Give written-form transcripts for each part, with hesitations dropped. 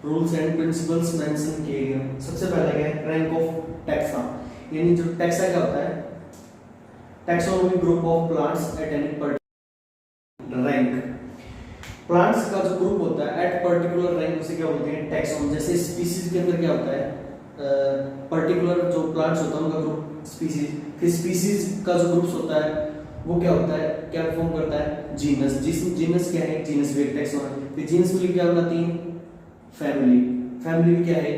Rules and principles mention किए गए। सबसे पहला क्या है, रैंक ऑफ टैक्सा, यानी जो टैक्सा क्या होता है, taxonomy group of plants at any particular rank. Plants का जो ग्रुप होता है एट पर्टिकुलर रैंक उसे क्या बोलते हैं, टैक्सोन। जैसे स्पीसीज के अंदर क्या होता है, पर्टिकुलर जो प्लांट्स होता है उनका ग्रुप स्पीसीज, फिर स्पीसीज का जो ग्रुप्स होता है वो क्या होता है, क्या फॉर्म करता है, जीनस। जीनस क्या है, जीनस भी एक टैक्सोन है। फिर जीनस मिलकर क्या बनाती है, फैमिली। फैमिली भी क्या है,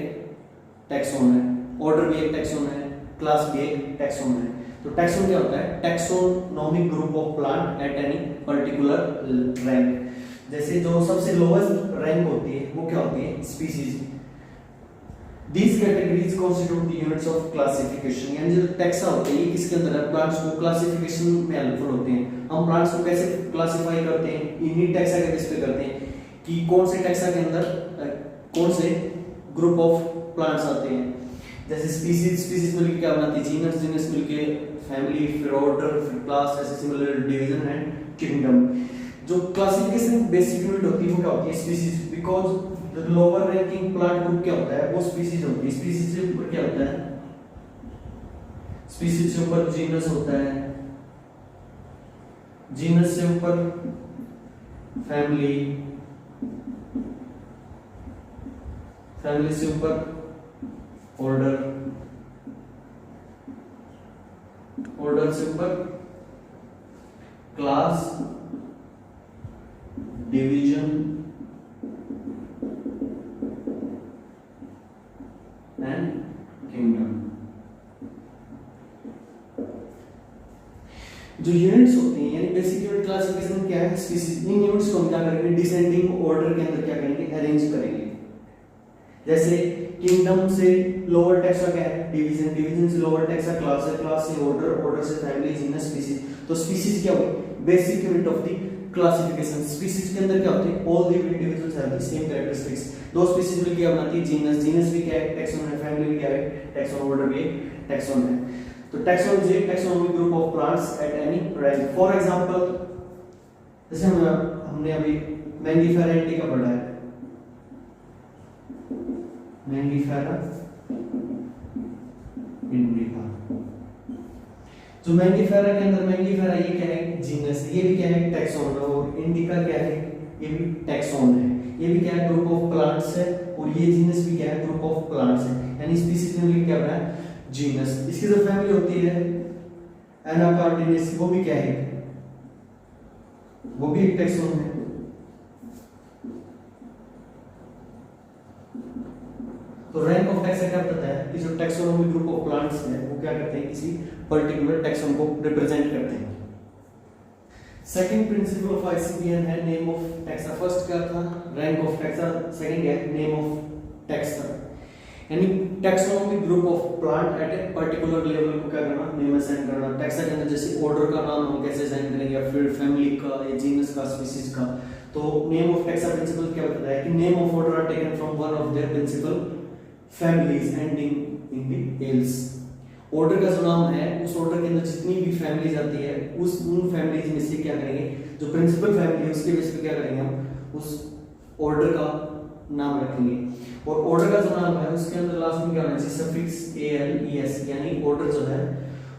टैक्सोन है। ऑर्डर भी एक टैक्सोन है, क्लास भी एक टैक्सोन है। तो टैक्सोन क्या होता है, taxonomic group of plant at any particular rank. जैसे जो सबसे लोवेस्ट रैंक होती है वो क्या होती है, species. These categories constitute the units of classification, यानी जो टैक्सा होते हैं ये किसके अंदर है, प्लांट्स को क्लासिफिकेशन में हेल्पफुल होते हैं। हम प्लांट्स को कैसे क्लासिफाई करते हैं, इन्हीं टैक्सा के बेस पे करते हैं कि कौन से टैक्सा के अंदर कौन से ग्रुप ऑफ प्लांट्स आते हैं। जैसे स्पीसीज मिलकर क्या बनाती है, जीनस। जीनस मिलके फैमिली, फिर ऑर्डर, फिर क्लास, ऐसे सिमिलर डिवीजन एंड किंगडम। जो क्लासिफिकेशन बेसिक यूनिट होती है वो क्या होती है, स्पीसीज। बिकॉज जो लोअर रैंकिंग प्लांट ग्रुप क्या होता है वो स्पीसीज होती है। स्पीसीज से ऊपर क्या होता है, स्पीसीज से ऊपर जीनस होता है, जीनस से ऊपर फैमिली, फैमिली से ऊपर ऑर्डर, ऑर्डर से ऊपर क्लास, डिवीजन एंड किंगडम। जो यूनिट्स होती हैं यानी बेसिक यूनिट क्लासिफिकेशन क्या है, स्पीसीज। इन यूनिट्स को हम क्या करेंगे, डिसेंडिंग ऑर्डर के अंदर क्या करेंगे, अरेंज करेंगे। जैसे किंगडम से लोअर टैक्सा क्या है, डिवीजन। डिवीजन से लोअर टैक्सा क्लास है, क्लास से ऑर्डर, ऑर्डर से फैमिली, जीनस, स्पीसीज। तो स्पीसीज क्या हुई, basic unit of the classification. Species के अंदर क्या होते हैं, all the individuals have the same characteristics. दो स्पीसीज मिलकर क्या बनाती है, जीनस। जीनस भी क्या है, टैक्सोन है। फैमिली भी क्या है, टैक्सोन। ऑर्डर भी टैक्सोन है। तो taxon is a taxonomic group of plants at any rank. For example जैसे हमने अभी मैंगीफेरा इंडिका पढ़ा है, मैंगीफेरा इंडिका। जो मैंगीफेरा के अंदर, मैंगीफेरा ये क्या है, जीनस। ये भी क्या है, टैक्सोन है। और इंडिका क्या है, ये भी टैक्सोन है। ये भी क्या है, ग्रुप ऑफ प्लांट्स है। और ये जीनस भी क्या है, ग्रुप ऑफ प्लांट्स है। यानी स्पीसीज में क्या बना है, जीनस। इसकी जो फैमिली होती है एनाकार्डिनेसी, वो भी क्या है, वो भी एक टैक्सोन है। तो रैंक ऑफ टैक्सा क्या बताता है कि जो टैक्सोनॉमिक ग्रुप ऑफ प्लांट्स है वो क्या करते हैं, किसी पर्टिकुलर टैक्सोन को रिप्रेजेंट करते हैं। सेकंड प्रिंसिपल ऑफ आईसीबीएन है नेम ऑफ टैक्सा। फर्स्ट क्या था, रैंक ऑफ टैक्सा। सेकंड है नेम ऑफ टैक्सा, यानी taxonomic group of plant at a particular level को क्या करना, नेम असाइन करना। टैक्सा के अंदर जैसे ऑर्डर का नाम हम कैसे असाइन करेंगे, या फिर फैमिली का, या जीनस का, स्पीसीज का। तो नेम ऑफ टैक्सा प्रिंसिपल क्या बताता है कि name of order are taken from one of their principal families ending in the ales. Order का जो नाम है उस ऑर्डर के अंदर जितनी भी फैमिलीज आती है उन फैमिलीज में से क्या करेंगे, जो प्रिंसिपल फैमिली है उसके बेस पे क्या करेंगे, हम उस ऑर्डर का नाम रखेंगे। और ऑर्डर का जो नाम है उसके अंदर लास्ट में क्या होना चाहिए, सफिक्स एल-ई-एस, यानी ऑर्डर जो है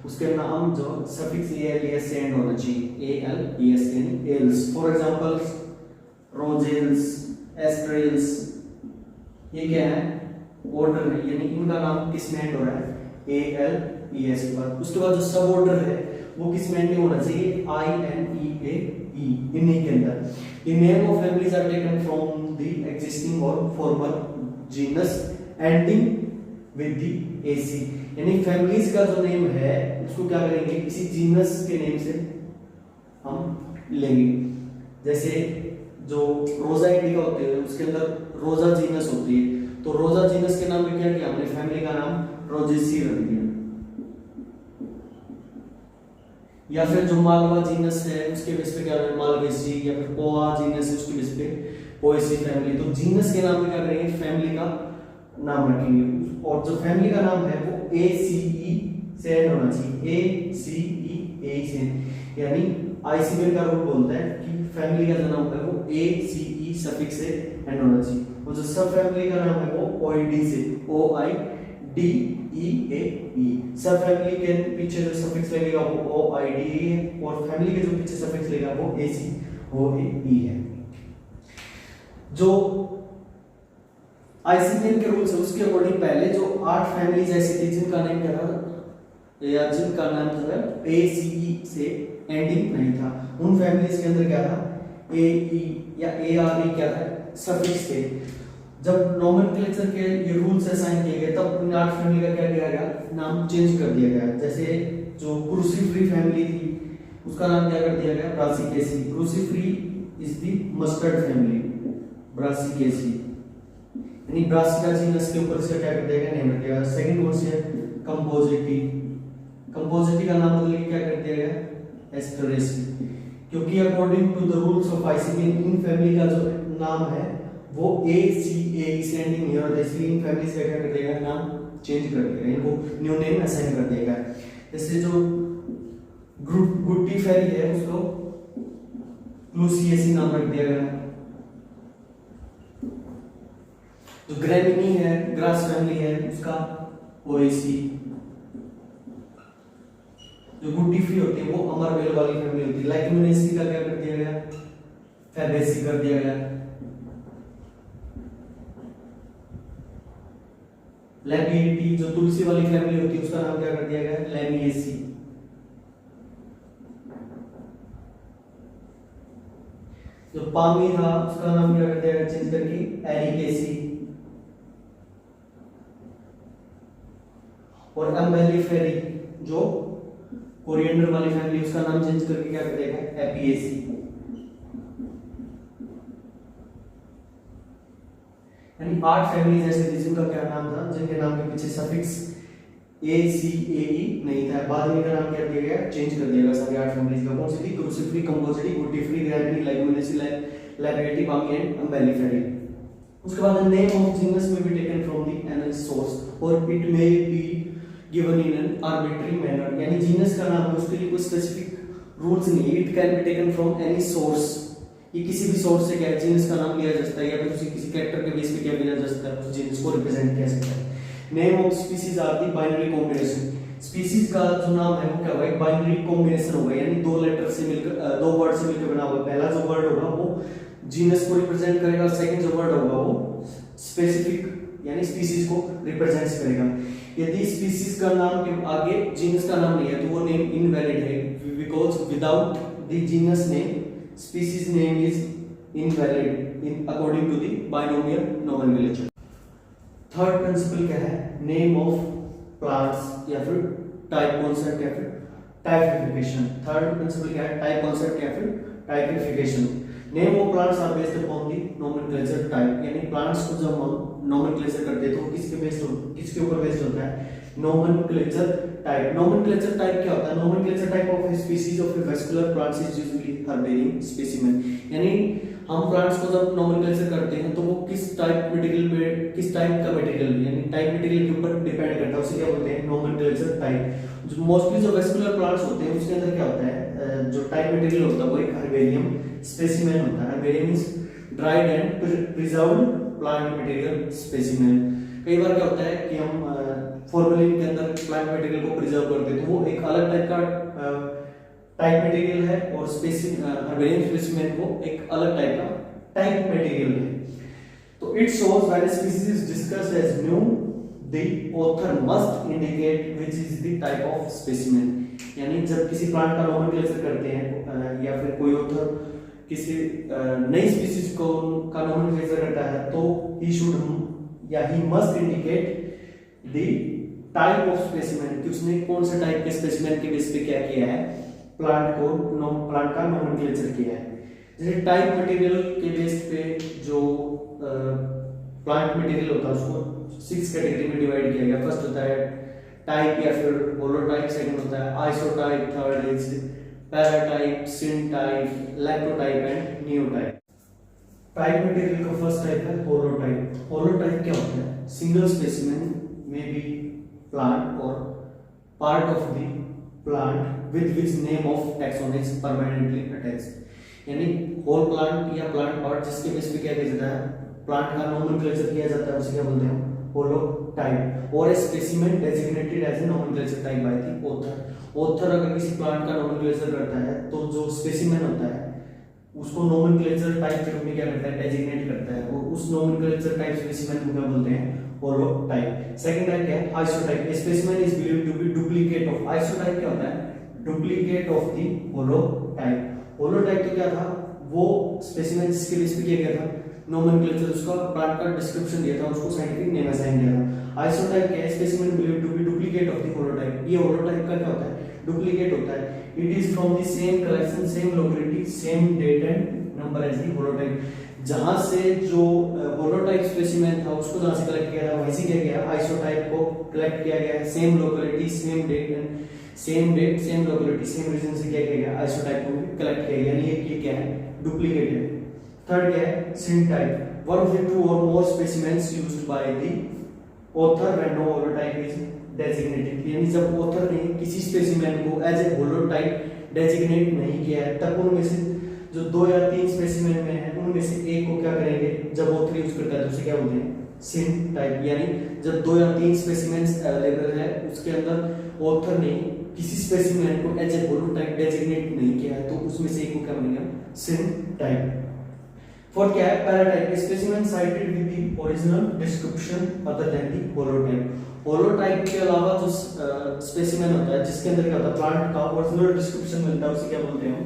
उसके नाम जो सफिक्स एल-ई-एस से एंड होना चाहिए, एल-ई-एस यानी एल्स। फॉर एग्जांपल रोजेल्स, एस्ट्रेल्स, ये क्या है, ऑर्डर है, यानी इनका नाम किस में एंड हो रहा है, एल-ई-एस के बाद। उसके बाद जो सब ऑर्डर है वो किस में एंड होना चाहिए, आई-एन-ई-ए-ई, इन्हीं के अंदर। The name of families are taken from the existing or former genus ending with the AC, यानी फैमिलीज का जो नेम है उसको क्या करेंगे, किसी जीनस के नेम से हम लेंगे। जैसे जो रोजा इंडिका होते हैं उसके अंदर रोजा जीनस होती है, तो रोजा जीनस के नाम पे क्या किया हमने, फैमिली का नाम रोजेसी रख दिया। या फिर जो मालवा जीनस है उसके बेस पे क्या है, मालवेसी। या फिर पोआ जीनस है उसके बेस पे पोएसी फैमिली। तो जीनस के नाम पे क्या करेंगे, फैमिली का नाम रखेंगे। और जो फैमिली का नाम है वो ए सी ई से एंड होना चाहिए, ए सी ई ए से, यानी आईसीबीएन का रूल बोलता है कि फैमिली का जो नाम है वो ए सी ई सफिक्स से एंड होना चाहिए। और जो सब फैमिली का नाम है वो OID से, OIDEAE। सब फैमिली के पीछे जो सफिक्स लगेगा वो OIDE है, और फैमिली के जो पीछे सफिक्स लगेगा वो ACOAE है। जो ICBN के रूल्स है उसके अकॉर्डिंग पहले जो 8 फैमिलीज ऐसी थी जिनका नाम क्या था, या जिनका नाम जो है ACE से एंडिंग नहीं था, उन फैमिलीज के अंदर क्या था, AE या ARE क्या था, सफिक्स थे। जब नोमेनक्लेचर के ये रूल्स असाइन किए गए तब इन 8 फैमिली का क्या किया गया, नाम चेंज कर दिया गया। जैसे जो क्रूसीफेरी फैमिली थी उसका नाम क्या कर दिया गया, Brassicaceae. Cruciferae is the mustard family, Brassicaceae, यानी ब्रासिका जीनस के ऊपर से क्या कर दिया गया, नेम रख दिया। सेकंड कौन सी है, कंपोजिटी। कंपोजिटी का नाम बदल के क्या कर दिया गया, एस्टरेसी, क्योंकि according to the rules of ICBN in family का जो नाम है वो ACAE से एंडिंग है, और इसलिए इन फैमिली से क्या कर दिया गया, नाम चेंज कर दिया गया, इनको न्यू नेम असाइन कर दिया गया। जैसे जो गुट्टी फेरी है उसको लूसिएसी नाम रख दिया गया। जो ग्रेमिनी है, ग्रास फैमिली है, उसका OAC। जो गुट्टी फ्री होती है वो अमरवेल वाली फैमिली होती है। लेग्युमिनेसी का क्या कर दिया गया, फैबेसी कर दिया गया। लेबिएटी जो तुलसी वाली फैमिली होती है उसका नाम क्या कर दिया गया, लेमिएसी। जो पामी था उसका नाम क्या कर दिया गया, चेंज करके एरिकेसी। और एम्बेलिफेरी जो कोरिएंडर वाली फैमिली उसका नाम चेंज करके क्या कर दिया गया, एपिएसी। यानी 8 फैमिलीज ऐसे थी जिनका क्या नाम था, जिनके नाम के पीछे सफिक्स ACAE नहीं था। बाद में इनका नाम क्या दिया गया, चेंज कर दिया गया सारी 8 फैमिलीज का। कौन सी थी, cruciferae, compositae, guttiferae, gramineae, leguminosae, labiatae, palmae and umbelliferae. उसके बाद नेम ऑफ जीनस में be taken from the any source और it may be given in an arbitrary manner, यानी जीनस का नाम है उसके लिए कोई स्पेसिफिक रूल्स नहीं है। It can be taken from any source, ये किसी भी सोर्स से क्या जीनस का नाम लिया जा सकता है, या फिर किसी कैरेक्टर के बेस पे क्या लिया जा सकता है, उस जीनस को रिप्रेजेंट किया सकता है। Name of species are the binary combination. Species का जो नाम है वो क्या होगा, एक बाइनरी कॉम्बिनेशन होगा, यानी 2 लेटर से मिलकर 2 वर्ड से मिलकर बना हुआ। पहला जो वर्ड होगा वो जीनस को रिप्रेजेंट करेगा, और सेकंड जो वर्ड होगा वो स्पेसिफिक यानी स्पीशीज को रिप्रेजेंट करेगा। यदि स्पीशीज का नाम के आगे जीनस का नाम नहीं है तो वो नेम इनवैलिड है, because without the genus name species name is invalid in according to the binomial nomenclature. Third principal क्या है, नेम ऑफ प्लांट्स या फिर टाइप कॉन्सेप्ट या फिर टाइपिफिकेशन। थर्ड प्रिंसिपल क्या है, टाइप कॉन्सेप्ट या फिर typification. Name of plants are based upon the nomenclature type, यानी प्लांट्स को जब हम नोमेनक्लेचर करते हैं तो किसके ऊपर बेस्ड होता है, नोमेनक्लेचर टाइप। नोमेनक्लेचर टाइप क्या होता है, nomenclature type of A species of A vascular plants is usually herbarium specimen, यानी हम प्लांट्स को जब नोमेनक्लेचर करते हैं तो वो किस टाइप का मटेरियल यानी टाइप मटेरियल के ऊपर डिपेंड करता है, उसे क्या बोलते हैं, नोमेनक्लेचर टाइप। जो मोस्टली जो वेस्कुलर प्लांट्स होते हैं उसके अंदर क्या होता है, जो टाइप मटेरियल होता है वो एक हर्बेरियम स्पेसिमेन होता है। Herbarium means dried and preserved plant material specimen. कई बार क्या होता है कि हम फॉर्मेलिन के अंदर प्लांट मटेरियल को प्रिजर्व करते हैं तो वो एक अलग टाइप का टाइप मटेरियल है, और हर्बेरियम स्पेसिमेन को एक अलग टाइप का टाइप मटेरियल है। तो it shows when a species is discussed as new, the author must indicate which is the type of specimen, यानी जब किसी प्लांट का नोमेनक्लेचर करते हैं या फिर कोई ऑथर किसी नई स्पीशीज को का नोमेनक्लेचर करता है तो he should या he must indicate the type of specimen, कि उसने कौन से टाइप के स्पेसिमेन के बेस पे क्या किया है, प्लांट का नोमेनक्लेचर किया है। जैसे टाइप मटेरियल के बेस पे जो प्लांट मटेरियल होता है उसको 6 कैटेगरी में डिवाइड किया गया। फर्स्ट होता है टाइप या फिर होलोटाइप, सेकंड होता है isotype, third is paratype, syntype, lectotype and नियोटाइप। Type material का फर्स्ट टाइप है होलोटाइप। होलोटाइप क्या होता है, सिंगल स्पेसिमेन में बी प्लांट और part of the plant with which name of taxon is permanently attached, यानी होल प्लांट या plant part जिसके बेस पे क्या किया जाता है, प्लांट का नोमेनक्लेचर किया जाता है उसे क्या बोलते हैं होलोटाइप। और a specimen designated as a nomenclature type by the author. Author अगर किसी प्लांट का नोमेनक्लेचर करता है तो जो स्पेसिमेन होता है उसको नोमेनक्लेचर टाइप के रूप में क्या करता है डेजिग्नेट करता है, और उस नोमेनक्लेचर टाइप स्पेसिमेन को क्या बोलते हैं होलोटाइप। सेकंड टाइप क्या है isotype. A specimen is believed to be duplicate of. Isotype क्या होता है duplicate of the holotype. Holotype तो क्या था वो स्पेसिमेन जिसके बेस पे किया गया था नोमेनक्लेचर, उसका प्लांट का डिस्क्रिप्शन दिया था, उसको साइंटिफिक नेम असाइन किया था। आइसोटाइप क्या है specimen believed to be duplicate of the holotype. ये होलोटाइप का क्या होता है डुप्लीकेट होता है। It is from the same collection same locality same date and number as the holotype. जहां से जो होलोटाइप स्पेसिमेन था उसको जहां से कलेक्ट किया था वहीं से क्या गया आइसोटाइप को कलेक्ट किया गया। Same locality same date and same locality same region से क्या किया गया आइसोटाइप को कलेक्ट किया गया, यानी ये क्या है डुप्लीकेट है। थर्ड क्या है syntype. One of the two और more specimens used by the author when no holotype is designated. यानी जब ऑथर ने किसी स्पेसिमेन को एज ए होलोटाइप डेजिग्नेट नहीं किया है तब उनमें से जो 2 या 3 स्पेसिमेन में है उनमें से एक को क्या करेंगे जब ऑथर यूज करता है तो उसे क्या बोलते हैं सिनटाइप। यानी जब 2 या 3 स्पेसिमेंस अवेलेबल है उसके अंदर ऑथर ने किसी स्पेसिमेन को एज ए होलोटाइप डेजिग्नेट नहीं किया है तो उसमें से एक को क्या बोलेंगे सिनटाइप। फोर्थ क्या है paratype. Specimen cited with the original description other than the holotype. Holotype के अलावा जो स्पेसिमेन होता है जिसके अंदर क्या होता है प्लांट का ओरिजिनल डिस्क्रिप्शन मिलता है उसे क्या बोलते हैं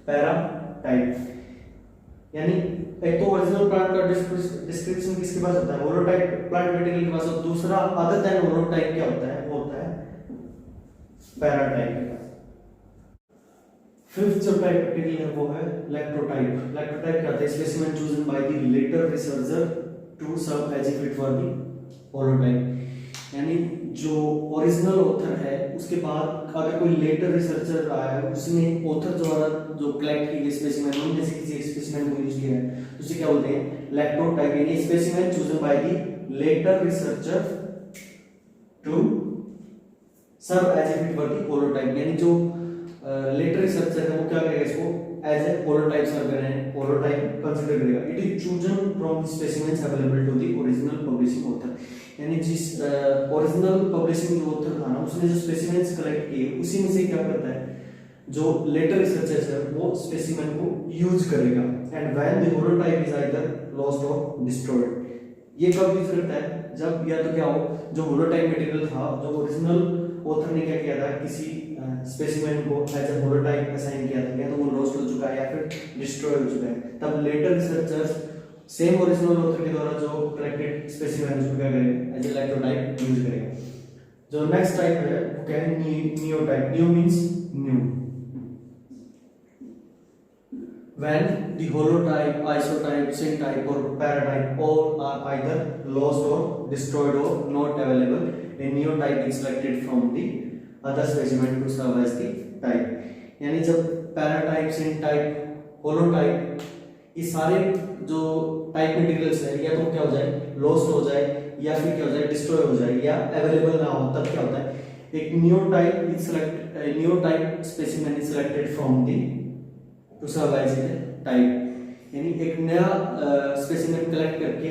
पैराटाइप। यानी एक तो ओरिजिनल प्लांट का डिस्क्रिप्शन किसके पास होता है होलोटाइप प्लांट मटेरियल के पास, और दूसरा अदर देन होलोटाइप क्या होता है वो होता है पैराटाइप। फिफ्थ जो टाइप मटेरियल है वो है लैक्टोटाइप। लैक्टोटाइप क्या होता है specimen chosen by the later researcher to serve as a fit for the holotype. यानी जो ओरिजिनल ऑथर है उसके बाद अगर कोई लेटर रिसर्चर आया है उसने ऑथर द्वारा जो कलेक्ट की गई स्पेसिमेन उनमें से किसी स्पेसिमेन को यूज किया है तो उसे क्या बोलते हैं लैक्टोटाइप। यानी specimen chosen by the later researcher to serve as a fit for the holotype. यानी जो लेटर रिसर्चर है वो क्या करेगा इसको एज ए होलोटाइप सर्व करेगा होलोटाइप कंसीडर करेगा। It is chosen from the specimens available to the original publishing author. यानी जिस ओरिजिनल पब्लिशिंग ऑथर था ना उसने जो स्पेसिमेंस कलेक्ट किए उसी में से क्या करता है जो लेटर रिसर्चर है वो स्पेसिमेन को यूज करेगा। And when the holotype is either lost और डिस्ट्रॉयड। ये कब यूज करता है जब या तो क्या हो जो होलोटाइप मटेरियल था जो ओरिजिनल ऑथर ने क्या किया था किसी स्पेसिमेन को एज ए होलोटाइप असाइन किया था या तो वो लॉस्ट हो चुका है या फिर डिस्ट्रॉय हो चुका है, तब later researchers same original author के द्वारा जो कलेक्टेड स्पेसिमेन उसको क्या करेंगे एज ए लैक्टोटाइप यूज करेंगे। जो नेक्स्ट टाइप है वो क्या है नियोटाइप। Neo means new. When the holotype, isotype, syntype or paratype all are either lost or destroyed or not available, a neotype is selected from the other specimen to serve as the type. यानी जब paratype, syntype, holotype ये सारे जो type materials है या तो क्या हो जाए लॉस्ट हो जाए या फिर क्या हो जाए डिस्ट्रॉय हो जाए या अवेलेबल ना हो तब क्या होता है एक neotype specimen is selected from the to serve as a type. यानी एक नया स्पेसिमेन कलेक्ट करके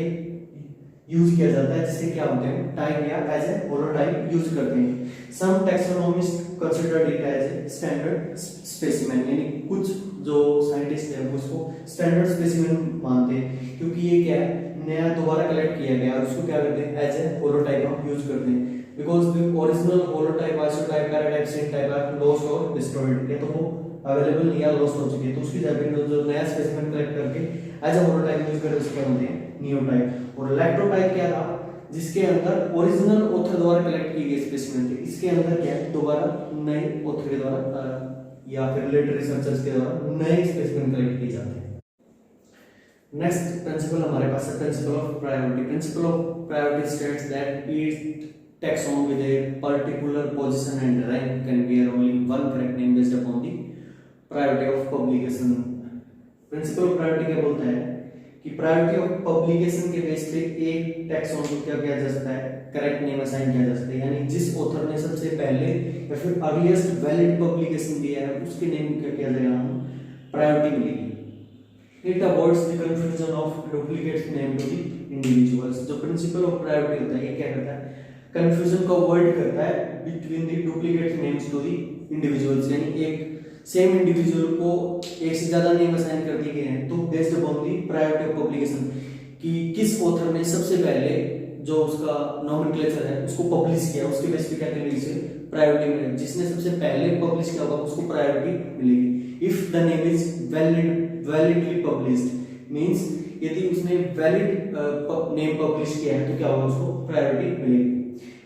यूज किया जाता है जिससे क्या होते हैं टाइप या एज ए होलोटाइप यूज करते हैं। Some taxonomist considered it as a standard specimen. यानी कुछ जो साइंटिस्ट है वो उसको स्टैंडर्ड स्पेसिमेन मानते हैं क्योंकि ये क्या है नया दोबारा कलेक्ट किया गया और उसको क्या करते हैं एज ए होलोटाइप हम यूज करते हैं। Because the original holotype, isotype, paratype, syntype are lost और डिस्ट्रॉयड, या तो वो अवेलेबल नहीं या लॉस्ट हो चुके हैं तो उसकी जगह जो नया स्पेसिमेन कलेक्ट करके एज अ होलोटाइप यूज करते हैं उसको क्या बोलते हैं नियोटाइप। और लैक्टोटाइप क्या था जिसके अंदर ओरिजिनल ऑथर द्वारा कलेक्ट किए गए स्पेसिमेन थे, इसके अंदर क्या है दोबारा नए ऑथर के द्वारा या फिर लेटर रिसर्चर्स के द्वारा नए स्पेसिमेन कलेक्ट किए जाते हैं। नेक्स्ट प्रिंसिपल हमारे पास है principal of priority. Principal of priority states that each taxon with a particular position and rank can bear only one correct name based upon the priority of publication। Principal of priority क्या बोलता है कि priority of publication के base पे एक taxon को क्या किया जा सकता है करेक्ट नेम असाइन किया जा सकता है। यानी जिस ऑथर ने सबसे पहले या फिर अर्लीस्ट वैलिड पब्लिकेशन दिया है उसके नेम क्या किया जाएगा प्रायोरिटी मिलेगी। It avoids the confusion of duplicate name to the individuals. जो प्रिंसिपल ऑफ प्रायोरिटी होता है ये क्या करता है, कंफ्यूजन को अवॉइड करता है between the duplicate names to the individuals, यानी एक सेम इंडिविजुअल को एक से ज्यादा नेम असाइन कर दिए गए हैं तो based upon the priority of publication कि किस ऑथर ने सबसे पहले जो उसका नॉमेनक्लेचर है उसको पब्लिश किया, उसके बेस पे क्या करेंगे, इसे प्रायोरिटी मिलेगी। जिसने सबसे पहले पब्लिश किया होगा उसको प्रायोरिटी मिलेगी। If the name is validly published means यदि उसने वैलिड नेम पब्लिश किया है तो क्या होगा, उसको प्रायोरिटी मिलेगी।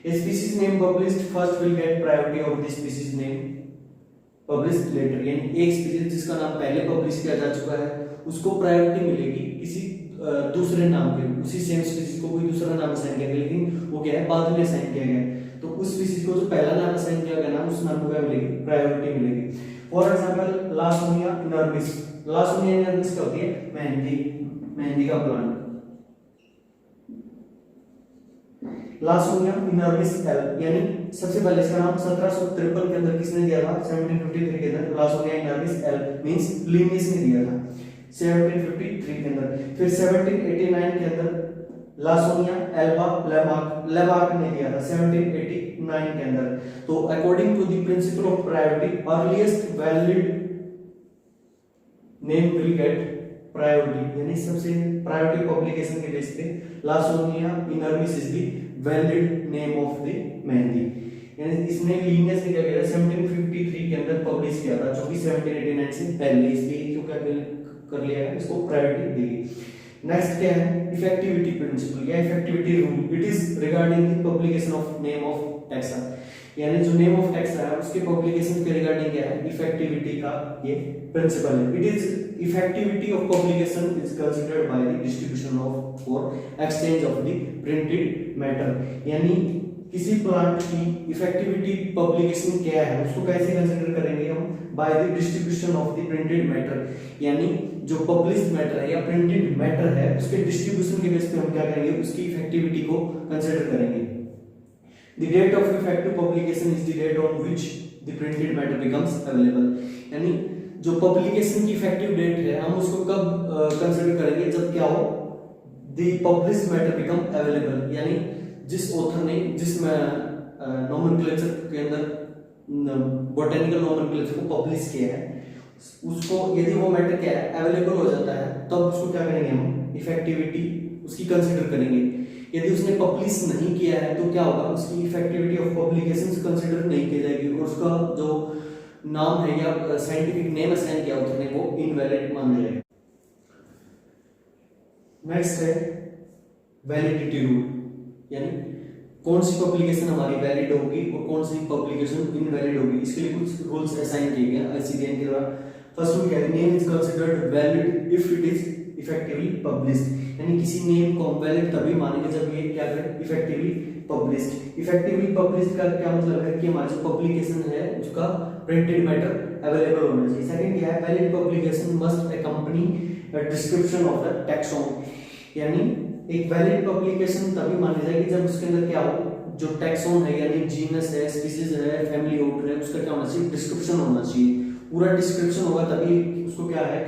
A species name published first will get priority of the species name published later, यानी एक स्पीशीज जिसका नाम पहले पब्लिश किया जा चुका है उसको प्रायोरिटी मिलेगी किसी दूसरे नाम के, उसी सेम स्पीशीज को कोई दूसरा नाम असाइन किया गया लेकिन वो क्या है बाद में असाइन किया गया, तो उस स्पीशीज को जो पहला नाम असाइन किया गया ना उस नाम को क्या मिलेगी, प्रायोरिटी मिलेगी। फॉर एग्जांपल लासोनिया इनर्मिस, लासोनिया इनर्मिस क्या होती है, मेहंदी का प्लांट। लासोनिया इनर्मिस एल, यानी सबसे पहले इसका नाम 1753 के अंदर किसने दिया था, 1753 के अंदर लासोनिया इनर्मिस एल मींस लिनियस ने दिया था 1753 के अंदर। फिर 1789 के अंदर लासोनिया एल्बा लेमार्क ने दिया था 1789 के अंदर। तो according to the principle of priority earliest valid name will get priority, यानी सबसे प्रायोरिटी पब्लिकेशन के बेस पे lawsonia inermis is the valid name of the mehndi, यानी इसने लीनियस ने क्या किया 1753 के अंदर पब्लिश किया था जो कि 1789 से पहले, इसलिए जो क्या कर लिया है इसको प्रायोरिटी देगी। नेक्स्ट क्या है, इफेक्टिविटी प्रिंसिपल या effectivity rule. It is regarding the publication of name of taxa, यानी जो नेम ऑफ टैक्सा है उसके पब्लिकेशन के रिगार्डिंग क्या है, इफेक्टिविटी का ये प्रिंसिपल है। It is effectivity of publication is considered by the distribution of or exchange of the printed matter, यानी किसी प्लांट की इफेक्टिविटी पब्लिकेशन क्या है उसको कैसे कंसीडर करेंगे हम, bye the distribution of the printed matter, यानी जो पब्लिश्ड मैटर है या प्रिंटेड मैटर है उसके डिस्ट्रीब्यूशन के बेस पे हम क्या करेंगे, उसकी इफेक्टिविटी को कंसीडर करेंगे। The date of effective publication is the date on which the printed matter becomes available, यानी जो पब्लिकेशन की इफेक्टिव डेट है हम उसको कब कंसीडर करेंगे, जब क्या हो, the published matter become available, यानी जिस ऑथर ने जिस नॉमेनक्लेचर के अंदर बॉटेनिकल नॉमेनक्लेचर को पब्लिश किया है उसको यदि वो मैटर क्या है अवेलेबल हो जाता है तब उसको क्या करेंगे हम, इफेक्टिविटी उसकी कंसीडर करेंगे। यदि उसने पब्लिश नहीं किया है तो क्या होगा, उसकी इफेक्टिविटी ऑफ पब्लिकेशंस कंसीडर नहीं की जाएगी और उसका जो नाम है या साइंटिफिक नेम असाइन किया ऑथर ने वो इनवैलिड माना जाएगा। नेक्स्ट है वैलिडिटी रूल, यानी कौन सी पब्लिकेशन हमारी वैलिड होगी और कौन सी पब्लिकेशन इनवैलिड होगी, इसके लिए कुछ रूल्स असाइन किए गए आईसीडीएन के द्वारा। फर्स्ट रूल क्या है, name is considered valid if it is effectively published, यानी किसी नेम को हम वैलिड तभी मानेंगे जब ये क्या करें, इफेक्टिवली पब्लिश्ड। इफेक्टिवली पब्लिश्ड का क्या मतलब है कि हमारी जो पब्लिकेशन है उसका प्रिंटेड मैटर अवेलेबल होना चाहिए। सेकंड क्या है, valid publication must accompany description of the taxon, यानी एक वैलिड पब्लिकेशन तभी मानी जाएगी जब उसके अंदर क्या हो, जो टैक्सोन है यानी जीनस है, स्पीशीज है, फैमिली ऑर्डर है, उसका क्या होना चाहिए, डिस्क्रिप्शन होना चाहिए। पूरा डिस्क्रिप्शन होगा तभी उसको क्या है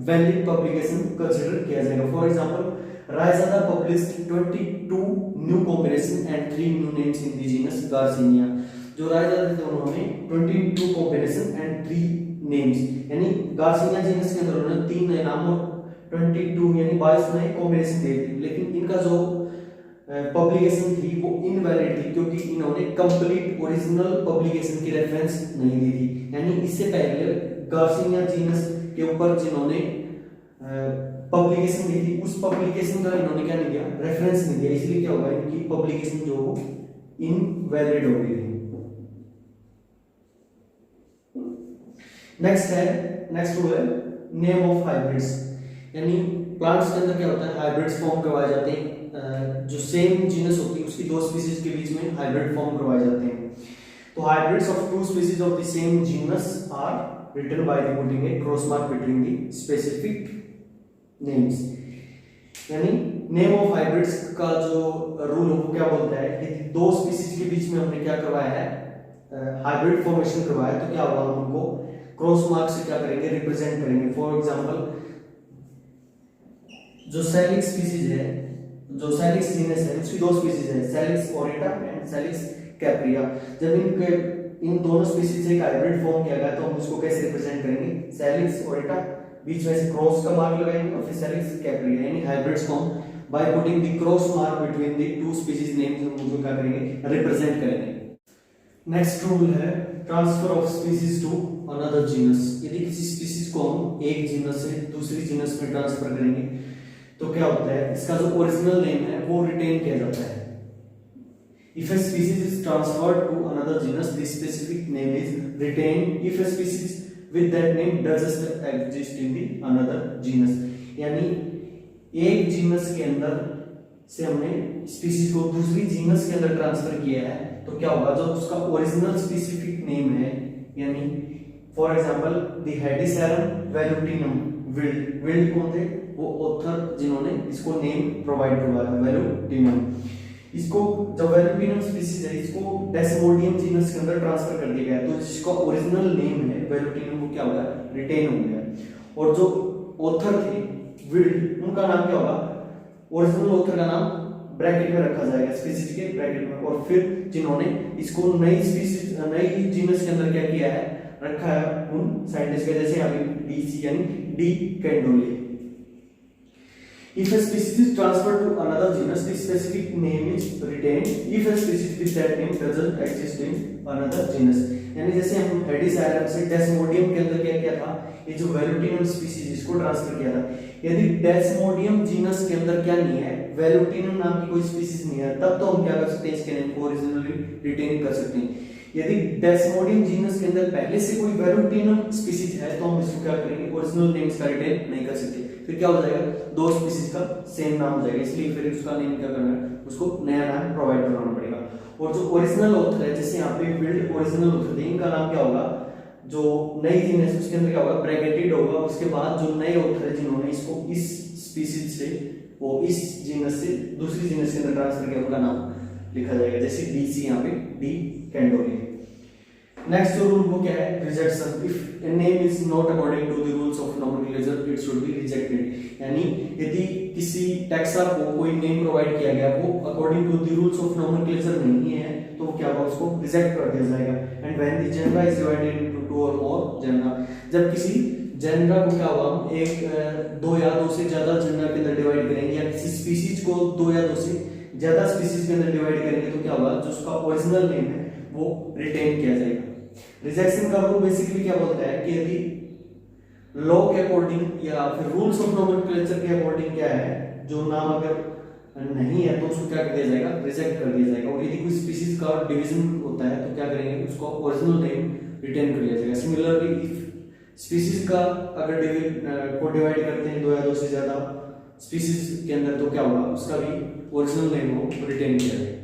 वैलिड पब्लिकेशन कंसीडर किया जाएगा। For example Raizada published 22 new combination and 3 new names in the genus garcinia, जो रायजादा थे उन्होंने 22 कॉम्बिनेशन एंड 3 नेम्स, यानी गार्सिनिया जीनस के अंदर उन्होंने 3 नए नाम और 22 यानी 22 नए कॉम्बिनेशन दे दी, लेकिन इनका जो पब्लिकेशन थी वो इनवैलिड थी क्योंकि इन्होंने कंप्लीट ओरिजिनल पब्लिकेशन की रेफरेंस नहीं दी थी, यानी इससे पहले गार्सिनिया जीनस के ऊपर जिन्होंने पब्लिकेशन दी थी उस पब्लिकेशन का इन्होंने क्या नहीं दिया, रेफरेंस नहीं दिया, इसलिए क्या होगा इनकी पब्लिकेशन जो इनवैलिड हो गई थी। नेक्स्ट रूल है नेम ऑफ हाइब्रिड्स, यानी प्लांट्स के अंदर क्या होता है, हाइब्रिड्स फॉर्म करवाए जाते हैं, जो सेम जीनस होती है उसकी दो स्पीशीज के बीच में हाइब्रिड फॉर्म करवाए जाते हैं। तो hybrids of two species of the same genus are written by the putting a cross mark between the specific names, यानी नेम ऑफ हाइब्रिड्स का जो रूल है वो क्या बोलता है कि दो स्पीशीज के बीच में हमने क्या करवाया है, हाइब्रिड फॉर्मेशन करवाया, तो क्या होगा, हम उनको क्रॉस मार्क से क्या करेंगे, रिप्रेजेंट करेंगे। फॉर एग्जांपल जो सैलिक स्पीशीज है जो सैलिक्स जीनस है उसकी दो स्पीसीज है, सैलिक्स ओरेटा एंड सैलिक्स कैप्रिया। जब इन दोनों स्पीसीज से एक हाइब्रिड फॉर्म किया गया तो हम उसको कैसे रिप्रेजेंट करेंगे, सैलिक्स ओरेटा बीच में से क्रॉस का मार्क लगाएंगे और फिर सैलिक्स कैप्रिया यानी hybrid form by putting the cross mark between the two species names हम उसको क्या करेंगे, रिप्रेजेंट करेंगे। नेक्स्ट रूल है transfer of species to another genus. यदि किसी स्पीसीज को हम एक जीनस से दूसरी जीनस में ट्रांसफर करेंगे तो क्या होता है, इसका जो ओरिजिनल नेम है वो रिटेन किया जाता है। If a species is transferred to another genus, the specific name is retained if a species with that name does exist in the another genus। यानी एक जीनस के अंदर से हमने स्पीसीज को दूसरी जीनस के अंदर ट्रांसफर किया है तो क्या होगा, जो उसका ओरिजिनल स्पेसिफिक नेम है, यानी for example the hedysarum velutinum Willd, Willd कौन थे, वो ऑथर जिन्होंने इसको नेम प्रोवाइड करवाया था वेलुटिनम। इसको जब वेलुटिनम स्पीसीज है इसको डेसिमोडियम जीनस के अंदर ट्रांसफर कर दिया गया तो जिसका ओरिजिनल नेम है वेलुटिनम वो क्या हो गया, रिटेन हो गया। और जो ऑथर थे विल्ड उनका नाम क्या होगा, ओरिजिनल ऑथर का नाम ब्रैकेट में रखा जाएगा, स्पीसीज के ब्रैकेट में। और फिर जिन्होंने इसको नई स्पीसीज नई जीनस के अंदर क्या किया है, रखा है उन साइंटिस्ट के, जैसे अभी डीसी यानी D कैंडोले। If a species is transferred to another genus, the specific name is retained if a species with that name doesn't exist in another genus। यानी जैसे हम हेडिसेरम से डेसिमोडियम के अंदर क्या किया था, ये जो वेलुटिनम स्पीसीज इसको ट्रांसफर किया था। यदि डेसिमोडियम जीनस के अंदर क्या नहीं है, वेलुटिनम नाम की कोई स्पीसीज नहीं है, तब तो हम क्या कर सकते हैं, इसके नेम को ओरिजिनली रिटेन कर सकते हैं। यदि डेसिमोडियम जीनस के अंदर पहले से कोई वेलुटिनम स्पीसीज है तो हम इसको क्या करेंगे, ओरिजिनल नेम इसका रिटेन नहीं कर सकते। फिर क्या हो जाएगा, दो स्पीसीज का सेम नाम हो जाएगा, इसलिए फिर उसका नेम क्या करना है, उसको नया नाम प्रोवाइड करवाना पड़ेगा। और जो ओरिजिनल ऑथर है, जैसे यहाँ पे विल्ड ओरिजिनल ऑथर थे, इनका नाम क्या होगा, जो नई जीनस उसके अंदर क्या होगा, ब्रैकेटेड होगा। उसके बाद जो नए ऑथर है जिन्होंने इसको इस स्पीसीज से वो इस जीनस से दूसरी जीनस के अंदर ट्रांसफर किया उनका नाम लिखा जाएगा, जैसे डीसी यहाँ पे डी कैंडोले। नेक्स्ट रूल वो क्या है, rejection. If a name is not according to the rules of nomenclature it should be rejected. यानी यदि किसी टैक्सा को कोई नेम प्रोवाइड किया गया वो according to the rules of nomenclature नहीं है तो क्या होगा, उसको रिजेक्ट कर दिया जाएगा। And when the genera is divided into two और मोर जेनरा, जब किसी जेनरा को क्या होगा, हम एक दो या दो से ज्यादा जेनरा के अंदर डिवाइड करेंगे, या किसी स्पीसीज को दो या दो से ज्यादा स्पीसीज के अंदर डिवाइड करेंगे तो क्या होगा, जो उसका ओरिजिनल नेम है वो रिटेन किया जाएगा। रिजेक्शन का रूल बेसिकली क्या बोलता है कि यदि लॉ के अकॉर्डिंग या फिर रूल्स ऑफ नॉमेनक्लेचर के अकॉर्डिंग क्या है, जो नाम अगर नहीं है तो उसको क्या कर दिया जाएगा, रिजेक्ट कर दिया जाएगा। और यदि कोई स्पीसीज का डिवीजन होता है तो क्या करेंगे, उसको ओरिजिनल नेम रिटेन कर लिया जाएगा। सिमिलरली इफ स्पीसीज का अगर को डिवाइड करते हैं दो या दो से ज्यादा स्पीसीज के अंदर तो क्या होगा, उसका भी ओरिजिनल नेम को रिटेन किया जाएगा।